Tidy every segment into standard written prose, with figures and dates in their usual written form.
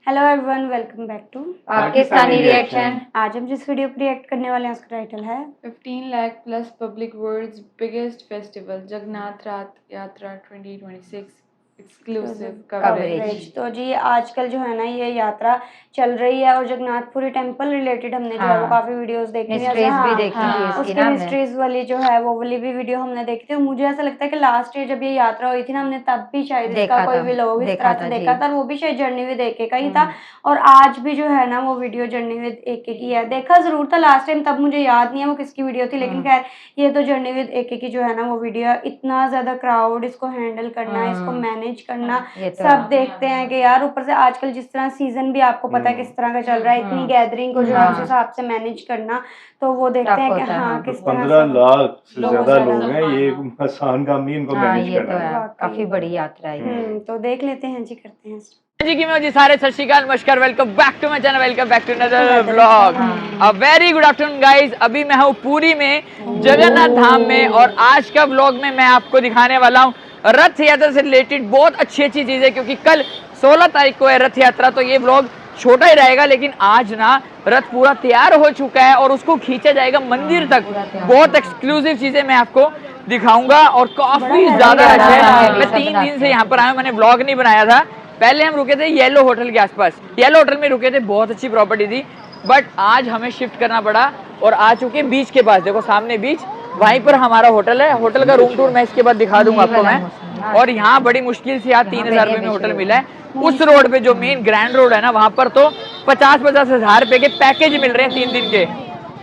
Hello everyone, welcome back to Pakistani reaction. आज हम जिस वीडियो पर रिएक्ट करने वाले हैं उसका टाइटल है 15 lakh plus public world's biggest festival Jagannath Rath Yatra 2026 exclusive coverage. तो जी आजकल जो है ना ये यात्रा चल रही है और जगन्नाथपुरी टेम्पल रिलेटेड हमने जो है वो काफी वीडियोस देखी हैं। उसकी मिस्ट्रीज वाली जो है वो वाली भी वीडियो हमने देखी थी। मुझे ऐसा लगता है कि लास्ट ईयर जब ये यात्रा हुई थी ना, हमने तब भी शायद इसका कोई व्लॉग इस तरह से देखा था, और वो भी शायद जर्नी विद एके का ही था। और आज भी जो है ना वो वीडियो जर्नी विद एके की है। देखा जरूर था लास्ट टाइम, तब मुझे याद नहीं है वो किसकी वीडियो थी, लेकिन खैर ये तो जर्नी विद एके की जो है ना वो वीडियो। इतना ज्यादा क्राउड, इसको हैंडल करना, इसको मैनेज करना, सब देखते हैं कि यार ऊपर से आजकल जिस तरह सीजन भी आपको पता है किस तरह का चल रहा है, इतनी गैदरिंग को जो है उस हिसाब से मैनेज करना, तो वो देखते हैं कि हाँ किस तरह 15 लाख से ज्यादा लोग हैं, ये आसान काम नहीं इनको मैनेज करना। काफी बड़ी यात्रा है। तो देख लेते हैं जी, करते हैं जी की मैं जी सारे सत श्री अकाल, नमस्कार, welcome back to my channel, welcome back to another vlog. A very good afternoon guys. अभी मैं हूँ पुरी में, जगन्नाथ धाम में, और आज का व्लॉग में मैं आपको दिखाने वाला हूँ रथ यात्रा से रिलेटेड बहुत अच्छी चीजें, क्योंकि कल 16 तारीख को है रथ यात्रा। तो ये व्लॉग छोटा ही रहेगा, लेकिन आज ना रथ पूरा तैयार हो चुका है और उसको खींचा जाएगा मंदिर तक। बहुत एक्सक्लूसिव चीजें मैं आपको दिखाऊंगा और काफी ज्यादा रश है। मैं 3 दिन से यहाँ पर आया हूँ, मैंने व्लॉग नहीं बनाया था। पहले हम रुके थे येलो होटल के आसपास, येलो होटल में रुके थे, बहुत अच्छी प्रॉपर्टी थी, बट आज हमें शिफ्ट करना पड़ा और आ चुके बीच के पास। देखो सामने बीच, वहीं पर हमारा होटल है। होटल का रूम टूर मैं इसके बाद दिखा दूंगा आपको मैं। और यहाँ बड़ी मुश्किल से यहाँ 3000 रुपये में होटल मिला है। उस रोड पे जो मेन ग्रैंड रोड है ना, वहाँ पर तो 50-50 हजार रुपए के पैकेज मिल रहे हैं 3 दिन के।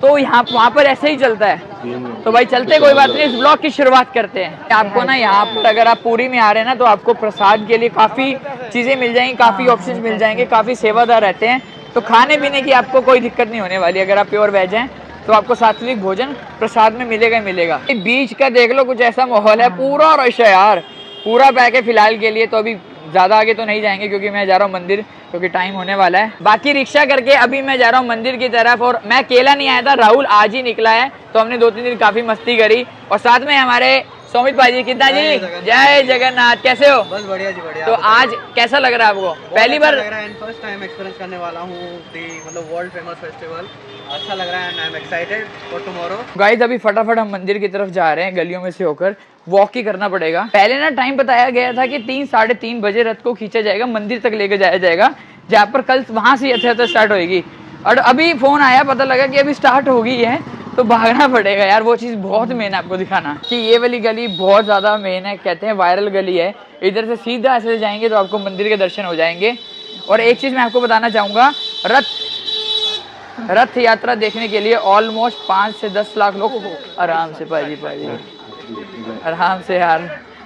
तो यहाँ वहाँ पर ऐसे ही चलता है। तो भाई चलते, कोई बात नहीं, इस ब्लॉग की शुरुआत करते हैं। आपको ना यहाँ पर अगर आप पुरी में आ रहे हैं ना, तो आपको प्रसाद के लिए काफी चीजें मिल जाएंगी, काफी ऑप्शंस मिल जाएंगे, काफी सेवादार रहते हैं। तो खाने पीने की आपको कोई दिक्कत नहीं होने वाली। अगर आप प्योर वेज हैं तो आपको सात्विक भोजन प्रसाद में मिलेगा ही मिलेगा। बीच का देख लो, कुछ ऐसा माहौल है, पूरा रश है यार, पूरा पैक है फिलहाल के लिए। तो अभी ज्यादा आगे तो नहीं जाएंगे क्योंकि मैं जा रहा हूँ मंदिर, क्योंकि टाइम होने वाला है। बाकी रिक्शा करके अभी मैं जा रहा हूँ मंदिर की तरफ। और मैं अकेला नहीं आया था, राहुल आज ही निकला है, तो हमने 2-3 दिन काफी मस्ती करी। और साथ में हमारे सौमित भाई जी, कितना जी, जय जगन्नाथ, कैसे हो? बस बढ़िया जी, बढ़िया। तो आज कैसा लग रहा है आपको? पहली बार लग रहा है, फर्स्ट टाइम एक्सपीरियंस करने वाला हूँ मतलब वर्ल्ड फेमस फेस्टिवल। अच्छा लग रहा है and I am excited for tomorrow. Guys अभी फटाफट हम मंदिर की तरफ जा रहे हैं, गलियों में से होकर वॉक ही करना पड़ेगा। पहले ना टाइम बताया गया था कि 3-3:30 बजे रथ को खींचा जाएगा, मंदिर तक लेकर जाया जाएगा, जहाँ पर कल वहां से यात्रा स्टार्ट होगी। और अभी फोन आया, पता लगा कि अभी स्टार्ट हो गई है, तो भागना पड़ेगा यार। वो चीज़ बहुत मेन है आपको दिखाना कि ये वाली गली बहुत ज़्यादा मेन है, कहते हैं वायरल गली है। इधर से सीधा ऐसे जाएंगे तो आपको मंदिर के दर्शन हो जाएंगे। और एक चीज़ मैं आपको बताना चाहूँगा, रथ यात्रा देखने के लिए ऑलमोस्ट 5 से 10 लाख लोग आराम से, पाजी आराम से यार,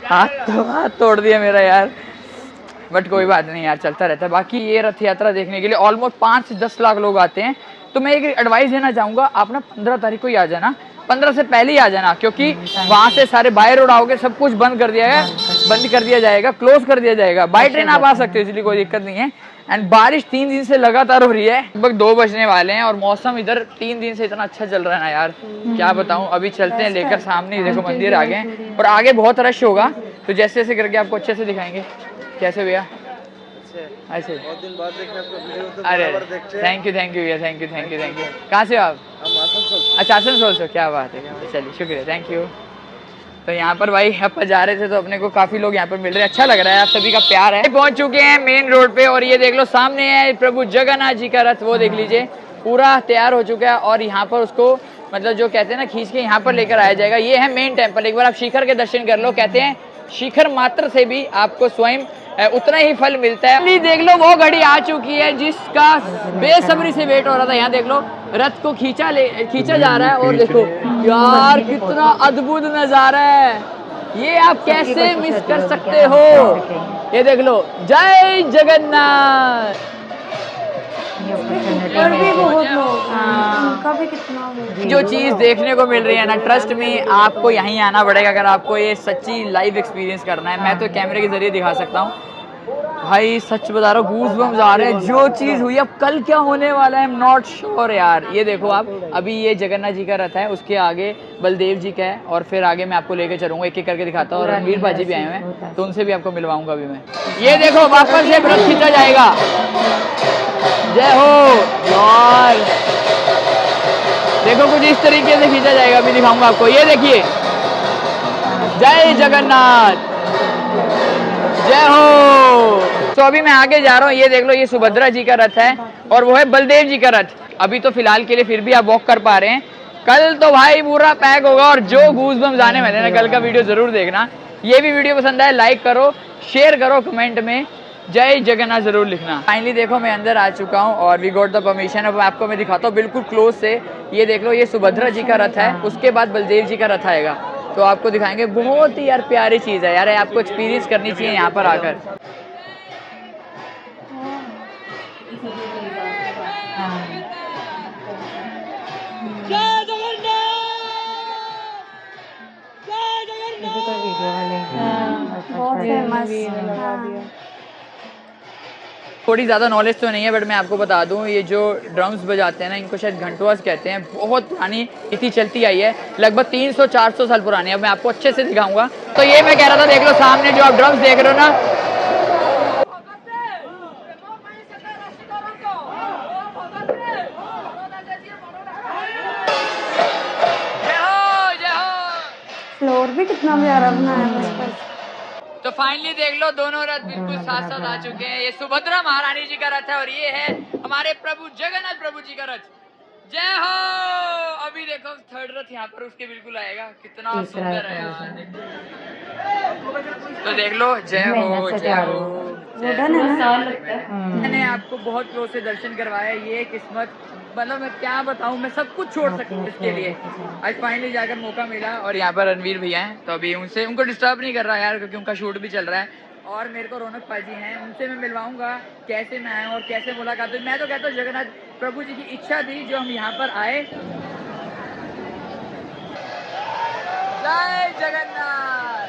हाथ तोड़ दिया मेरा यार, बट कोई बात नहीं यार, चलता रहता है। बाकी ये रथ यात्रा देखने के लिए ऑलमोस्ट 5 से 10 लाख लोग आते हैं। तो मैं एक एडवाइस देना चाहूँगा, आप ना 15 तारीख को ही आ जाना, 15 से पहले ही आ जाना, क्योंकि वहाँ से सारे बाय रोड आओगे, सब कुछ बंद कर दिया जाएगा, क्लोज कर दिया जाएगा। बाय ट्रेन आप आ सकते हो, इसलिए कोई दिक्कत नहीं है। एंड बारिश 3 दिन से लगातार हो रही है, लगभग 2 बजने वाले हैं, और मौसम इधर 3 दिन से इतना अच्छा चल रहा है ना यार, क्या बताऊं। अभी चलते हैं लेकर सामने, देखो मंदिर आ गए, और आगे बहुत रश होगा, तो जैसे जैसे करके आपको अच्छे से दिखाएंगे। कैसे भैया? ऐसे बहुत दिन बाद देख रहे हैं वीडियो, तो अरे बराबर देखते हैं। थैंक यू भैया, थैंक यू। कहाँ से हो आप? हम आसनसोल। अच्छा आसनसोल से, क्या बात है, चलिए शुक्रिया, थैंक यू। तो यहाँ पर भाई अपन जा रहे थे तो अपने को काफी लोग यहाँ पर मिल रहे हैं, अच्छा लग रहा है, आप सभी का प्यार है। पहुंच चुके हैं मेन रोड पे, और ये देख लो सामने है प्रभु जगन्नाथ जी का रथ, वो देख लीजिए पूरा तैयार हो चुका है। और यहाँ पर उसको मतलब जो कहते हैं ना, खींच के यहाँ पर लेकर आया जाएगा। ये है मेन टेम्पल। एक बार आप शिखर के दर्शन कर लो, कहते हैं शिखर मात्र से भी आपको स्वयं उतना ही फल मिलता है। देख लो वो घड़ी आ चुकी है जिसका बेसब्री से वेट हो रहा था। यहाँ देख लो रथ को खींचा जा रहा है, और देखो यार कितना अद्भुत नजारा है, ये आप कैसे मिस कर सकते हो। ये देख लो, जय जगन्नाथ। और भी बहुत लोग, उनका भी कितना जो चीज़ देखने को मिल रही है ना, ट्रस्ट में आपको यहीं आना पड़ेगा अगर आपको ये सच्ची लाइव एक्सपीरियंस करना है। मैं तो कैमरे के जरिए दिखा सकता हूँ भाई, सच बता रहा हूँ, गूज़बम्स आ रहे हैं। जो चीज़ हुई, अब कल क्या होने वाला है, आई एम नॉट श्योर यार। ये देखो आप, अभी ये जगन्नाथ जी का रथ है, उसके आगे बलदेव जी का है, और फिर आगे मैं आपको लेके चलूंगा, एक एक करके दिखाता हूँ। और रणवीर भाजी भी आए हुए हैं, तो उनसे भी आपको मिलवाऊंगा अभी मैं। ये देखो वापस से रथ खींचा जाएगा, जय हो। और देखो कुछ इस तरीके से खींचा जाएगा, अभी दिखाऊंगा आपको, ये देखिए, जय जगन्नाथ, जय हो। तो अभी मैं आगे जा रहा हूँ, ये देख लो, ये सुभद्रा जी का रथ है और वो है बलदेव जी का रथ। अभी तो फिलहाल के लिए फिर भी आप वॉक कर पा रहे हैं, कल तो भाई पूरा पैक होगा और जो गूज़बम्स आने वाले ना, कल का वीडियो जरूर देखना। ये भी वीडियो पसंद आए लाइक करो, शेयर करो, कमेंट में जय जगन्नाथ जरूर लिखना। फाइनली देखो मैं अंदर आ चुका हूँ और वी गॉट द परमिशन। अब आपको मैं दिखाता हूँ बिल्कुल क्लोज से। ये देख लो, ये सुभद्रा जी का रथ है, उसके बाद बलदेव जी का रथ आएगा, तो आपको दिखाएंगे। बहुत ही यार प्यारी चीज़ है यार, आपको एक्सपीरियंस करनी चाहिए यहाँ पर आकर। बहुत फेमस। थोड़ी ज़्यादा नॉलेज तो नहीं है, बट मैं आपको बता दूं, ये जो ड्रम्स बजाते हैं ना, इनको शायद घंटवास कहते हैं। बहुत पुरानी इतनी चलती आई है, लगभग 300-400 साल पुरानी है। अब मैं आपको अच्छे से दिखाऊंगा। तो ये मैं कह रहा था, देख लो सामने जो आप ड्रम्स देख रहे हो ना, फ्लोर भी कितना प्यारा बनाया है बस बस। तो फाइनली देख लो, दोनों रथ बिल्कुल साथ साथ आ चुके हैं। ये सुभद्रा महारानी जी का रथ है और ये है हमारे प्रभु जगन्नाथ प्रभु जी का रथ। जय हो। अभी देखो थर्ड रथ यहाँ पर उसके बिल्कुल आएगा, कितना सुंदर है यार। तो देख लो, जय हो, जय हो। मैंने आपको बहुत क्लोज से दर्शन करवाया, ये किस्मत, मतलब मैं क्या बताऊं, मैं सब कुछ छोड़ सकूं इसके लिए। आज फाइनली जाकर मौका मिला और यहाँ पर रणवीर भैया हैं, तो अभी उनको डिस्टर्ब नहीं कर रहा यार, क्योंकि उनका शूट भी चल रहा है। और मेरे को रौनक पाजी हैं, उनसे मैं मिलवाऊंगा कैसे मैं आया और कैसे मुलाकात हुई। मैं तो कहता हूँ जगन्नाथ प्रभु जी की इच्छा थी जो हम यहाँ पर आए। जय जगन्नाथ।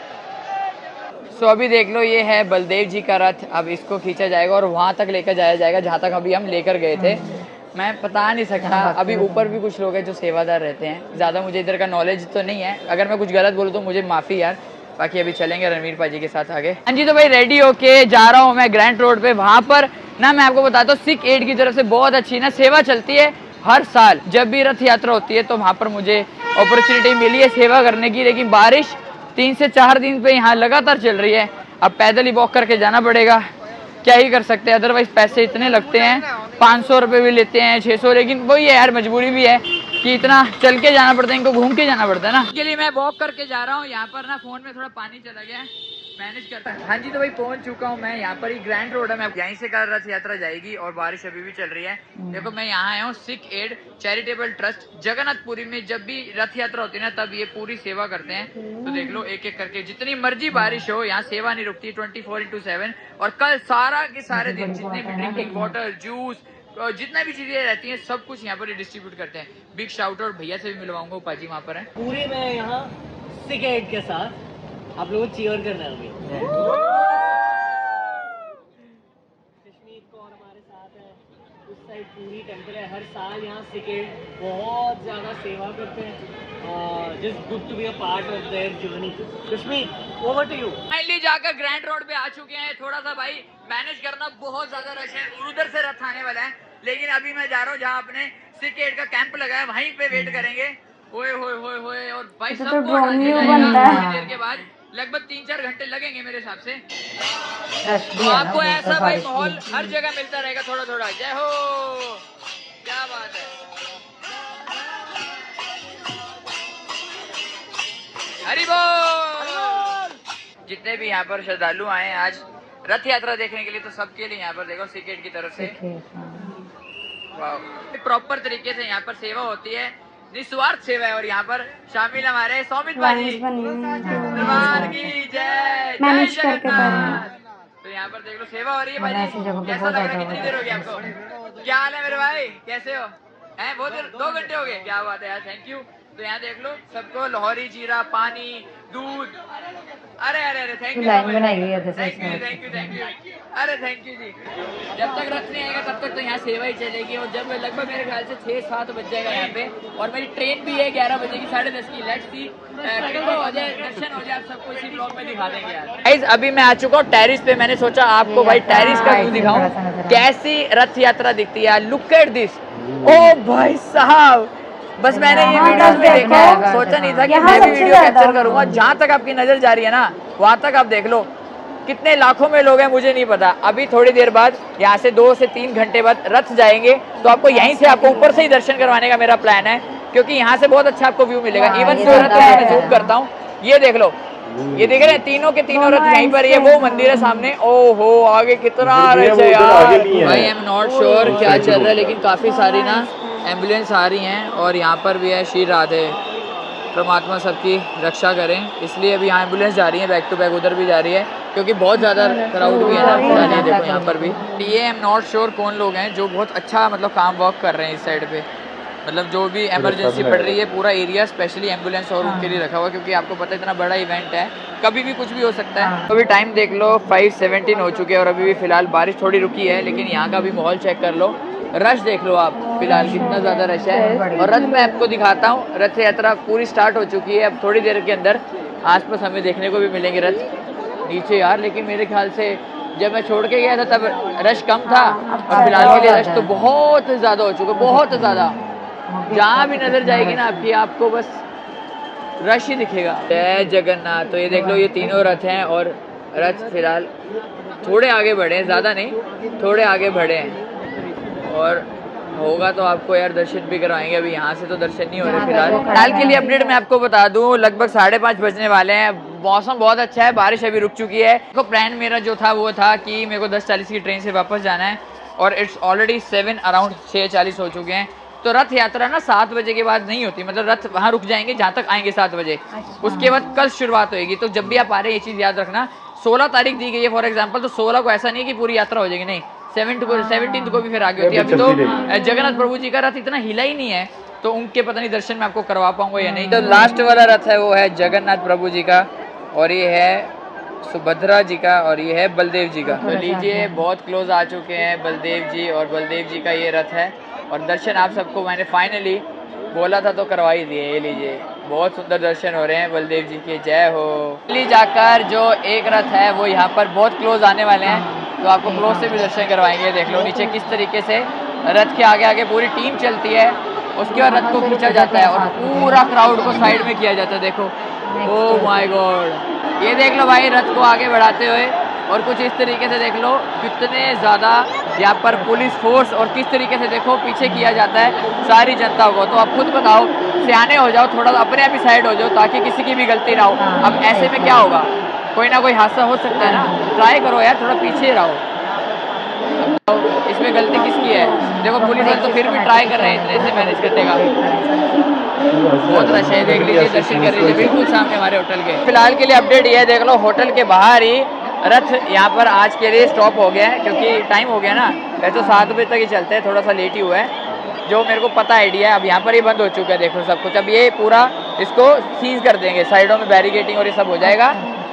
सो अभी देख लो, ये है बलदेव जी का रथ। अब इसको खींचा जाएगा और वहाँ तक लेकर जाया जाएगा जहाँ तक अभी हम लेकर गए थे। मैं बता नहीं सकता, अभी ऊपर भी कुछ लोग हैं जो सेवादार रहते हैं। ज़्यादा मुझे इधर का नॉलेज तो नहीं है, अगर मैं कुछ गलत बोलूँ तो मुझे माफ़ी यार। बाकी अभी चलेंगे रणवीर पाजी के साथ आगे। हाँ जी, तो भाई रेडी होके जा रहा हूँ मैं ग्रैंड रोड पे। वहाँ पर ना मैं आपको बताता हूँ, सिख एड की तरफ से बहुत अच्छी ना सेवा चलती है हर साल। जब भी रथ यात्रा होती है तो वहाँ पर मुझे अपॉर्चुनिटी मिली है सेवा करने की, लेकिन बारिश 3 से 4 दिन पे यहाँ लगातार चल रही है। अब पैदल ही वॉक करके जाना पड़ेगा, क्या ही कर सकते हैं। अदरवाइज पैसे इतने लगते हैं, 500 रुपये भी लेते हैं, 600, लेकिन वही है यार, मजबूरी भी है कि इतना चल के जाना पड़ता है, इनको घूम के जाना पड़ता है ना। इसके लिए मैं वॉक करके जा रहा हूँ। यहाँ पर ना फोन में थोड़ा पानी चला गया है, मैनेज करता है। हाँ जी, तो भाई पहुंच चुका हूँ मैं। यहाँ पर ही ग्रैंड रोड है, मैं यहीं से कर रथ यात्रा जाएगी और बारिश अभी भी चल रही है। देखो मैं यहाँ आया हूँ Sikh aid charitable trust Jagannathpuri में। जब भी रथ यात्रा होती है ना, तब ये पूरी सेवा करते हैं। तो देख लो एक एक करके, जितनी मर्जी बारिश हो यहाँ सेवा नहीं रुकती, 24/7। और कल सारा के सारे दिन जितने भी ड्रिंकिंग वाटर, जूस, जितना भी चीजें रहती हैं, सब कुछ यहाँ पर डिस्ट्रीब्यूट करते हैं। बिग शाउट आउट भैया से भी मिलवाऊंगा, पाजी वहाँ पर है। पूरे में यहाँ सिख एड के साथ आप लोगों को चीयर करना है। अभी कश्मीर को और हमारे साथ है, उस साइड पूरी टेंपल है। हर साल यहाँ सिख एड बहुत ज्यादा सेवा करते हैं। Just good to be a part of their journey. Kashmir, over to you. Finally जाकर ग्रैंड रोड पे आ चुके हैं। थोड़ा सा भाई मैनेज करना, बहुत ज्यादा रश है और उधर से रथ आने वाला है। लेकिन अभी मैं जा रहा हूँ जहाँ अपने सिख एड का कैंप लगा है, वहीं पे वेट करेंगे। ओए होए होए होए। और भाई तो सबको ड्रोन व्यू हटाने बनता जाएगा है। थोड़ी देर के बाद, लगभग 3-4 घंटे लगेंगे मेरे हिसाब से। तो आपको ऐसा भाई माहौल हर जगह मिलता रहेगा थोड़ा थोड़ा। जय हो, क्या बात है। हरि बोल। जितने भी यहाँ पर श्रद्धालु आए हैं आज रथ यात्रा देखने के लिए, तो सबके लिए यहाँ पर देखो सिख एड की तरफ से प्रॉपर तरीके से यहाँ पर सेवा होती है, निस्वार्थ सेवा है। और यहाँ पर शामिल हमारे सौमित भाजी, दरबार की जय, जय जगन्नाथ। तो यहाँ पर देख लो सेवा हो रही है भाजी, कैसा लग रहा है? कितनी देर हो गई आपको? क्या हाल है मेरे भाई, कैसे हो? हैं बहुत देर, 2 घंटे हो गए, क्या बात है यार, थैंक यू। तो यहाँ देख लो सबको लाहौरी जीरा, पानी, दूध। अरे अरे अरे थैंक यू, लाइन बनाई हुई है जैसे thank you thank you thank you. अरे थैंक यू जी। जब तक रथ नहीं आएगा तब तक तो यहाँ सेवा ही चलेगी, और जब लगभग मेरे ख्याल से 6-7 बज जाएगा यहाँ पे, और मेरी ट्रेन भी है 11 बजे की, 10:30 की। लेट्स सी कृपा हो जाए, दर्शन हो जाए, आप सबको इसी ब्लॉग में दिखा देंगे यार। गाइस अभी मैं आ चुका हूँ टेरिस पे। मैंने सोचा आपको भाई टेरिस का व्यू दिखाऊं, कैसी रथ यात्रा दिखती है। लुक एट दिस, ओ भाई साहब, बस मैंने ये वीडियोस में देखा, सोचा नहीं था कि मैं भी वीडियो कैप्चर करूंगा। जहाँ तक आपकी नजर जा रही है ना, वहाँ तक आप देख लो कितने लाखों में लोग हैं मुझे नहीं पता। अभी थोड़ी देर बाद यहाँ से 2 से 3 घंटे बाद रथ जाएंगे, तो आपको यहीं से, आपको ऊपर से ही दर्शन करवाने का मेरा प्लान है, क्योंकि यहाँ से बहुत अच्छा आपको व्यू मिलेगा। इवन जो रथ है मैं जूम करता हूँ, ये देख लो, ये देख रहे हैं तीनों के तीनों रथ यहीं पर। ये वो मंदिर है सामने। ओहो आगे कितना रश है यार भाई। आई एम नॉट श्योर क्या चल रहा है, लेकिन काफी सारी ना एम्बुलेंस आ रही हैं, और यहाँ पर भी है श्री राधे परमात्मा सबकी रक्षा करें, इसलिए अभी यहाँ एम्बुलेंस जा रही है बैक टू बैक, उधर भी जा रही है क्योंकि बहुत ज़्यादा क्राउड भी है ना। देखो यहाँ पर भी, ये आई एम नॉट श्योर कौन लोग हैं जो बहुत अच्छा मतलब काम वर्क कर रहे हैं इस साइड पे, मतलब जो भी इमरजेंसी पड़ रही है, पूरा एरिया स्पेशली एम्बुलेंस और उनके लिए रखा हुआ, क्योंकि आपको पता है इतना बड़ा इवेंट है, कभी भी कुछ भी हो सकता है। अभी टाइम देख लो 5:17 हो चुके हैं, और अभी भी फिलहाल बारिश थोड़ी रुकी है, लेकिन यहाँ का भी माहौल चेक कर लो, रश देख लो आप फिलहाल कितना ज़्यादा रश है। और रथ मैं आपको दिखाता हूँ, रथ यात्रा पूरी स्टार्ट हो चुकी है। अब थोड़ी देर के अंदर आसपास हमें देखने को भी मिलेंगे रथ नीचे यार, लेकिन मेरे ख्याल से जब मैं छोड़ के गया था तब रश कम था, और फिलहाल के लिए रश तो बहुत ज़्यादा हो चुका है, बहुत ज़्यादा। जहाँ भी नजर जाएगी ना आपकी, आपको बस रश ही दिखेगा। जय जगन्नाथ। तो ये देख लो, ये तीनों रथ हैं, और रथ फिलहाल थोड़े आगे बढ़े हैं, ज़्यादा नहीं, थोड़े आगे बढ़े हैं, और होगा तो आपको यार दर्शन भी करवाएंगे। अभी यहाँ से तो दर्शन नहीं हो रहे फिलहाल के लिए। अपडेट मैं आपको बता दूँ, लगभग 5:30 बजने वाले हैं, मौसम बहुत अच्छा है, बारिश अभी रुक चुकी है। तो प्लान मेरा जो था वो था कि मेरे को 10:40 की ट्रेन से वापस जाना है, और इट्स ऑलरेडी 6:40 हो चुके हैं। तो रथ यात्रा ना 7 बजे के बाद नहीं होती, मतलब रथ वहाँ रुक जाएंगे जहाँ तक आएंगे 7 बजे, उसके बाद कल शुरुआत होगी। तो जब भी आप आ रहे हैं ये चीज़ याद रखना, 16 तारीख दी गई है फॉर एग्जाम्पल, तो 16 को ऐसा नहीं कि पूरी यात्रा हो जाएगी, नहीं, 17 को भी फिर आगे होती है। अभी तो जगन्नाथ प्रभु जी का रथ इतना हिला ही नहीं है, तो उनके पता नहीं दर्शन में आपको करवा पाऊंगा या नहीं। तो लास्ट वाला रथ है वो है जगन्नाथ प्रभु जी का, और ये है सुभद्रा जी का, और ये है बलदेव जी का। तो लीजिए, बहुत क्लोज आ चुके हैं बलदेव जी, और बलदेव जी का ये रथ है, और दर्शन आप सबको मैंने फाइनली बोला था तो करवा ही दिए। ये लीजिए, बहुत सुंदर दर्शन हो रहे हैं बलदेव जी के, जय हो। दिल्ली जाकर जो एक रथ है वो यहाँ पर बहुत क्लोज आने वाले हैं, तो आपको क्लोज से भी दर्शन करवाएंगे। देख लो नीचे किस तरीके से रथ के आगे आगे पूरी टीम चलती है, उसके बाद रथ को खींचा जाता है, और पूरा क्राउड को साइड में किया जाता है। देखो, ओह माय गॉड, ये देख लो भाई रथ को आगे बढ़ाते हुए, और कुछ इस तरीके से देख लो कितने ज़्यादा यहाँ पर पुलिस फोर्स, और किस तरीके से देखो पीछे किया जाता है सारी जनता को। तो आप खुद बताओ, सियाने हो जाओ, थोड़ा अपने आप ही साइड हो जाओ, ताकि किसी की भी गलती ना हो। अब ऐसे में क्या होगा, कोई ना कोई हादसा हो सकता है ना, ट्राई करो यार, थोड़ा पीछे रहो। तो इसमें गलती किसकी है? देखो पुलिस वाले तो फिर भी ट्राई कर रहे हैं इतने से मैनेज करने का। बहुत रश है, देख लीजिए, दर्शन कर लीजिए, बिल्कुल सामने हमारे होटल के। फिलहाल के लिए अपडेट ये है, देख लो होटल के बाहर ही रथ यहाँ पर आज के लिए स्टॉप हो गया है, क्योंकि टाइम हो गया ना, वैसे तो 7 बजे तक ही चलते हैं, थोड़ा सा लेट ही हुआ है, जो मेरे को पता आइडिया है। अब यहाँ पर ही बंद हो चुका है, देखो सब कुछ। अब ये पूरा इसको सीज कर देंगे, साइडों में बैरिकेटिंग और ये सब हो जाएगा,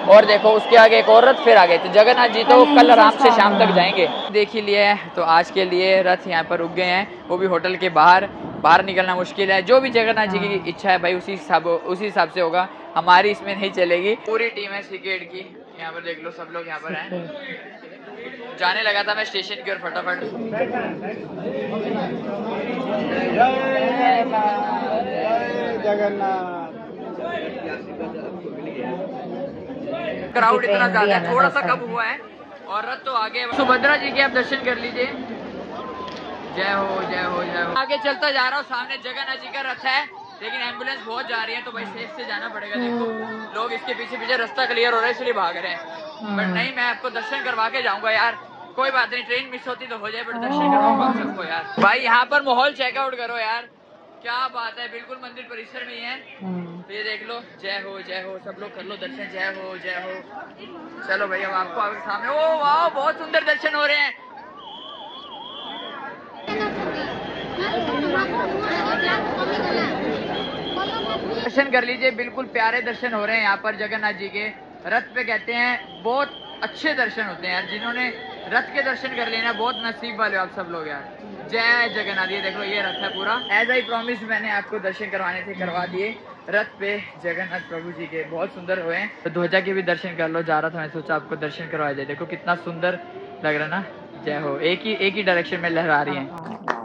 और देखो उसके आगे एक और रथ फिर आगे। तो जगन्नाथ जी तो कल आराम से शाम तक जाएंगे। देख ही लिए, तो आज के लिए रथ यहाँ पर रुक गए हैं, वो भी होटल के बाहर। बाहर निकलना मुश्किल है, जो भी जगन्नाथ जी की इच्छा है भाई उसी हिसाब से होगा, हमारी इसमें नहीं चलेगी। पूरी टीम है क्रिकेट की, यहाँ पर देख लो सब लोग यहाँ पर हैं। जाने लगा था मैं स्टेशन की ओर फटाफट। क्राउड इतना ज्यादा है, थोड़ा सा कम हुआ है, और रथ तो आगे। सुभद्रा जी के आप दर्शन कर लीजिए, जय हो जय हो जय हो। आगे चलता जा रहा हूँ, सामने जगन्नाथ जी का रथ है, लेकिन एम्बुलेंस बहुत जा रही है, तो भाई सेफ से जाना पड़ेगा। देखो लोग इसके पीछे पीछे, रास्ता क्लियर हो रहा है इसलिए भाग रहे हैं, बट नहीं, मैं आपको दर्शन करवा के जाऊंगा यार। कोई बात नहीं, ट्रेन मिस होती तो हो जाए, बट दर्शन करवाऊंगा सबको यार। भाई यहाँ पर माहौल चेकआउट करो यार, क्या बात है, बिल्कुल मंदिर परिसर में ही है। तो ये देख लो, जय हो, सब लोग कर लो दर्शन, जय हो। चलो भैया, आपको आगे सामने, ओ वाह, बहुत सुंदर दर्शन हो रहे हैं। दर्शन कर लीजिए, बिल्कुल प्यारे दर्शन हो रहे हैं यहाँ पर जगन्नाथ जी के रथ पे। कहते हैं बहुत अच्छे दर्शन होते हैं यार, जिन्होंने रथ के दर्शन कर लिए ना बहुत नसीब वाले हो आप सब लोग यार। जय जगन्नाथ। ये देखो ये रथ है पूरा, एज आई प्रॉमिस मैंने आपको दर्शन करवाने थे, करवा दिए रथ पे जगन्नाथ प्रभु जी के, बहुत सुंदर हुए हैं। तो ध्वजा के भी दर्शन कर लो, जा रहा था मैं सोचा आपको दर्शन करवा जाए। देखो कितना सुंदर लग रहा है ना, जय हो। एक ही डायरेक्शन में लहरा रही है।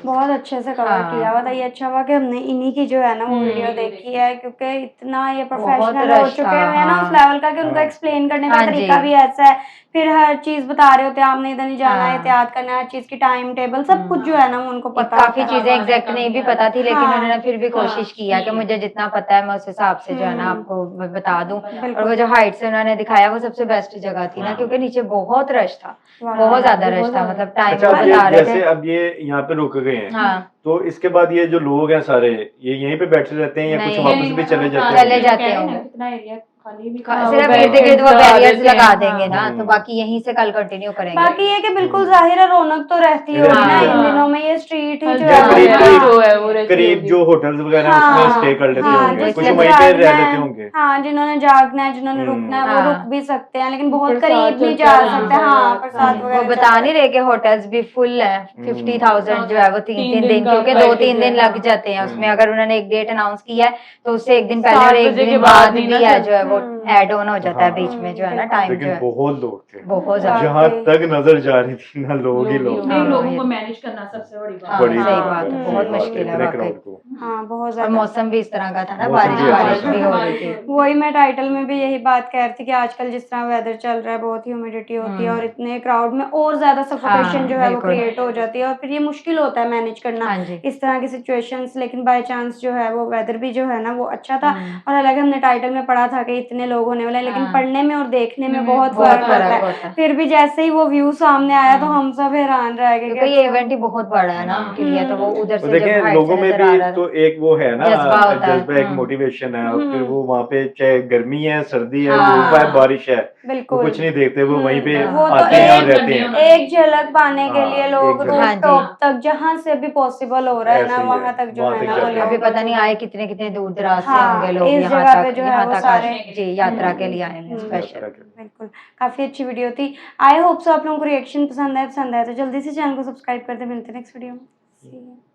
बहुत अच्छे से कवर किया हुआ था। ये अच्छा हुआ कि हमने इन्हीं की जो है ना वो वीडियो देखी है, क्योंकि इतना ये प्रोफेशनल हो रश चुके था, हुए हैं ना उस लेवल का कि उनका एक्सप्लेन करने का हाँ तरीका जी। भी ऐसा है। फिर हर चीज बता रहे होते हैं, आपने इधर नहीं जाना है, एहतियात करना है, हर चीज की टाइम टेबल सब कुछ जो है ना वो उनको पता काफी होता है। चीजें एग्जैक्ट नहीं भी पता थी, लेकिन हाँ। उन्होंने फिर भी कोशिश किया कि मुझे जितना पता है मैं उस हिसाब से जो है ना आपको बता दूं। और वो जो हाइट से उन्होंने दिखाया वो सबसे बेस्ट जगह थी ना, क्योंकि नीचे बहुत रश था, बहुत ज्यादा रश था, मतलब टाइम अच्छा, अब बता ये रहे जैसे थे। अब ये यहाँ पे रुक गए हैं, हाँ, तो इसके बाद ये जो लोग हैं सारे ये यहीं पे बैठे रहते हैं या कुछ नहीं, वापस भी चले जाते हैं? चले जाते होंगे। कितना एरिया खाली भी सिर्फ इर्द गिर्द वो बैरियर्स लगा देंगे ना, तो बाकी यहीं से कल कंटिन्यू करेंगे। बाकी ये कि बिल्कुल जाहिर है रौनक तो रहती होगी ना रहती है। इन दिनों में। ये स्ट्रीट ही जो या है करीब ना, जो है वो रहती करीब होगी। जो होटल्स वगैरह हैं हाँ, उसमें स्टे कर लेते हाँ, होंगे, कुछ जिसने वहीं पे जागना रह लेते है, होंगे। हाँ, जिन्होंने जागना है, जिन्होंने रुकना है वो हाँ। रुक भी सकते हैं, लेकिन बहुत प्रसाद करीब नहीं चलता जा है, सकते। हाँ, प्रसाद वो वगैरह बता नहीं रहे कि होटल्स भी फुल है, 50,000 जो है वो तीन तीन तीन दिन दिन, का क्योंकि package 2-3 दिन है, लग जाते हैं उसमें। अगर उन्होंने एक डेट अनाउंस किया है तो उससे एक दिन पहले 7 और एक बजे के दिन बाद बाद नहीं भी ना है जो है वो चलता। ऐड ऑन हो जाता है हाँ। बीच में जो है ना टाइम जो लेकिन है बहुत लोग थे, बहुत ज्यादा। जहाँ तक नजर जा रही थी ना लोग ही लोग। हाँ, लोगों ये- को मैनेज करना सबसे बड़ी बात हाँ, बड़ी सही बात बात है, है, सही बहुत बात मुश्किल है इतने वाकई। क्राउड को। हाँ, बहुत और ज्यादा। मौसम भी इस तरह का था ना, मौसम बारिश भी अच्छा बारिश था। भी हो रही थी। वही मैं टाइटल में भी यही बात कह रही थी कि आजकल जिस तरह वेदर चल रहा है बहुत ह्यूमिडिटी होती है और इतने क्राउड में और ज्यादा सफोकेशन हाँ, जो है वो बिल्कुल। क्रिएट हो जाती है, और फिर ये मुश्किल होता है मैनेज करना हाँ जी। इस तरह की सिचुएशंस। लेकिन बाय चांस जो है वो वेदर भी जो है ना वो अच्छा था। और हालांकि हमने टाइटल में पढ़ा था कि इतने लोग होने वाले हैं, लेकिन हाँ। पढ़ने में और देखने में बहुत बहुत फर्क फर्क होता होता है। है। फिर भी जैसे ही वो व्यू सामने आया तो हम सब हैरान रह गए कि क्योंकि ये अच्छा। इवेंट ही बहुत बड़ा है ना उनके लिए, तो वो उधर तो से देखें जब लोगों में नजर आ भी रहा तो एक वो है ना जज्बा होता है। जज्बा, एक मोटिवेशन है। और फिर वो वहाँ पे चाहे गर्मी है, सर्दी है, हाँ। धूप है, बारिश है, वो बिल्कुल। कुछ नहीं देखते, वो वहीं पे वो तो आते हैं और रहते हैं। एक झलक पाने के हाँ, लिए लोग एक रूफ झलक। टॉप तक जहाँ से भी पॉसिबल हो रहा है ना ऐसे ही वहां है, तक जो वहाँ है तक ना वो जाते हैं। अभी लोग पता नहीं आए कितने कितने दूर दराज से हाँ, होंगे लोग इस यहाँ जगह तक, पे जो है यहाँ वो तक सारे जी यात्रा के लिए आए हैं स्पेशल। यात्रा के। बिल्कुल। काफी अच्छी वीडियो थी। आई होप सो आप लोगों को रिएक्शन पसंद आया तो जल्दी से चैनल को सब्सक्राइब कर दे। मिलते हैं नेक्स्ट वीडियो में। See you.